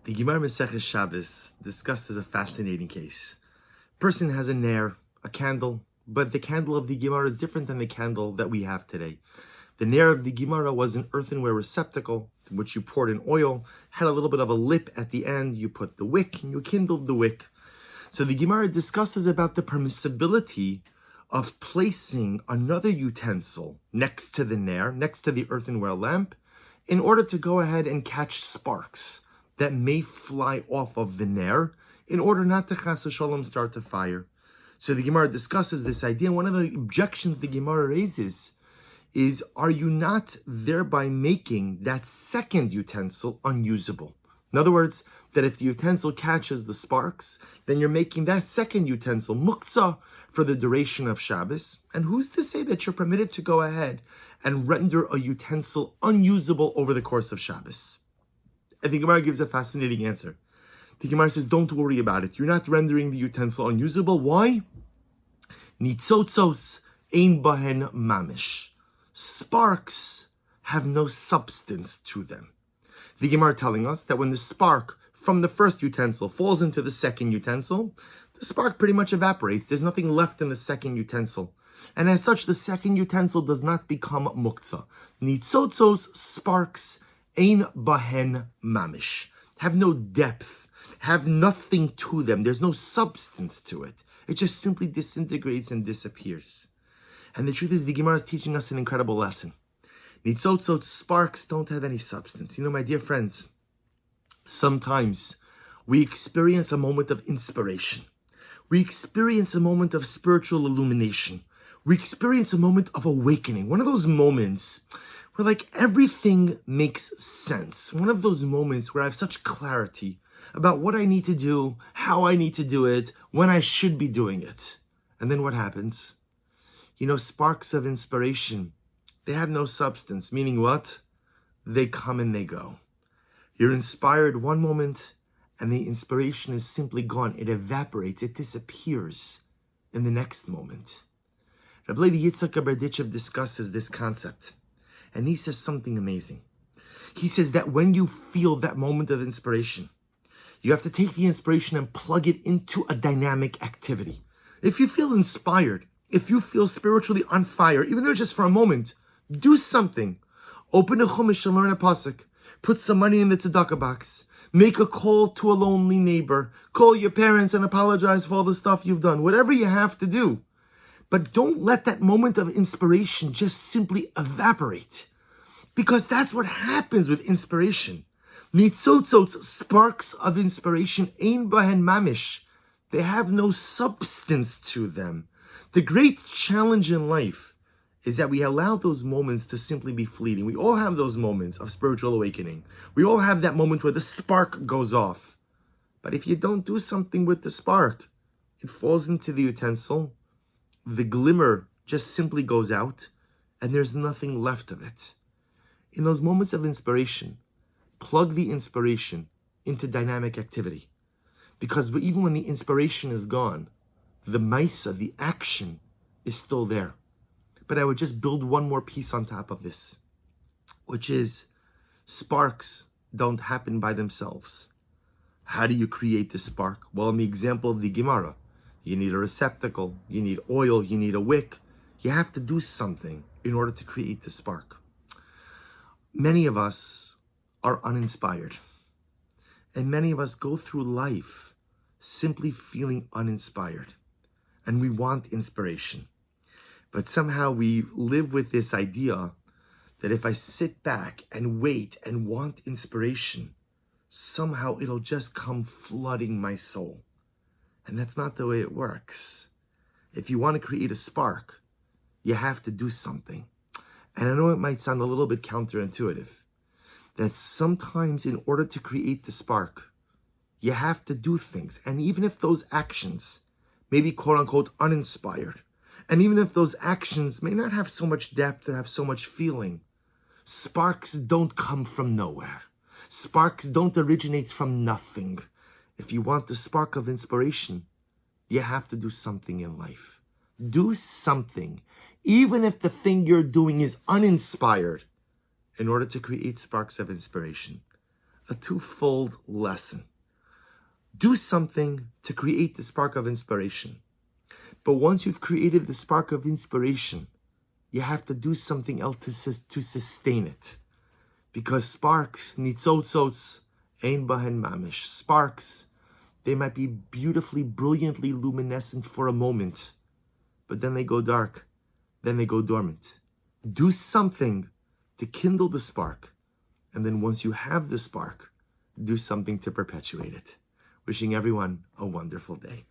The Gemara Maseches Shabbos discusses a fascinating case. Person has a ner, a candle, but the candle of the Gemara is different than the candle that we have today. The ner of the Gemara was an earthenware receptacle in which you poured in oil, had a little bit of a lip at the end, you put the wick, and you kindled the wick. So the Gemara discusses about the permissibility of placing another utensil next to the ner, next to the earthenware lamp, in order to go ahead and catch sparks that may fly off of the ner, in order not to chas v'sholom start a fire. So the Gemara discusses this idea, and one of the objections the Gemara raises is, are you not thereby making that second utensil unusable? In other words, that if the utensil catches the sparks, then you're making that second utensil muktzah for the duration of Shabbos. And who's to say that you're permitted to go ahead and render a utensil unusable over the course of Shabbos? And the Gemara gives a fascinating answer. The Gemara says, don't worry about it. You're not rendering the utensil unusable. Why? Nitzotzos ein bahen mamish. Sparks have no substance to them. The Gemara telling us that when the spark from the first utensil falls into the second utensil, the spark pretty much evaporates. There's nothing left in the second utensil. And as such, the second utensil does not become muktzah. Nitzotzos, sparks, ein bahen mamish, have no depth, have nothing to them. There's no substance to it. It just simply disintegrates and disappears. And the truth is, the Gemara is teaching us an incredible lesson. Nitzotzot, sparks, don't have any substance. You know, my dear friends, sometimes we experience a moment of inspiration. We experience a moment of spiritual illumination. We experience a moment of awakening. One of those moments where like everything makes sense. One of those moments where I have such clarity about what I need to do, how I need to do it, when I should be doing it. And then what happens? You know, sparks of inspiration, they have no substance. Meaning what? They come and they go. You're inspired one moment, and the inspiration is simply gone. It evaporates, it disappears in the next moment. Rabbi Yitzchak Berditchev discusses this concept, and he says something amazing. He says that when you feel that moment of inspiration, you have to take the inspiration and plug it into a dynamic activity. If you feel inspired, if you feel spiritually on fire, even though just for a moment, do something. Open a chumash and learn a pasuk. Put some money in the tzedakah box. Make a call to a lonely neighbor. Call your parents and apologize for all the stuff you've done. Whatever you have to do. But don't let that moment of inspiration just simply evaporate. Because that's what happens with inspiration. Nitzotzot, sparks of inspiration, ein bahen mamish. They have no substance to them. The great challenge in life is that we allow those moments to simply be fleeting. We all have those moments of spiritual awakening. We all have that moment where the spark goes off. But if you don't do something with the spark, it falls into the utensil, the glimmer just simply goes out, and there's nothing left of it. In those moments of inspiration, plug the inspiration into dynamic activity. Because even when the inspiration is gone, the maisa, the action, is still there. But I would just build one more piece on top of this, which is sparks don't happen by themselves. How do you create the spark? Well, in the example of the Gemara, you need a receptacle, you need oil, you need a wick. You have to do something in order to create the spark. Many of us are uninspired. And many of us go through life simply feeling uninspired. And we want inspiration. But somehow we live with this idea that if I sit back and wait and want inspiration, somehow it'll just come flooding my soul. And that's not the way it works. If you want to create a spark, you have to do something. And I know it might sound a little bit counterintuitive, that sometimes in order to create the spark, you have to do things. And even if those actions may be quote unquote uninspired, and even if those actions may not have so much depth or have so much feeling, sparks don't come from nowhere. Sparks don't originate from nothing. If you want the spark of inspiration, you have to do something in life. Do something, even if the thing you're doing is uninspired, in order to create sparks of inspiration. a twofold lesson. Do something to create the spark of inspiration. But once you've created the spark of inspiration, you have to do something else to sustain it. Because sparks, nitzotzotz, ein bahen mamish. Sparks, they might be beautifully, brilliantly luminescent for a moment, but then they go dark, then they go dormant. Do something to kindle the spark, and then once you have the spark, do something to perpetuate it. Wishing everyone a wonderful day.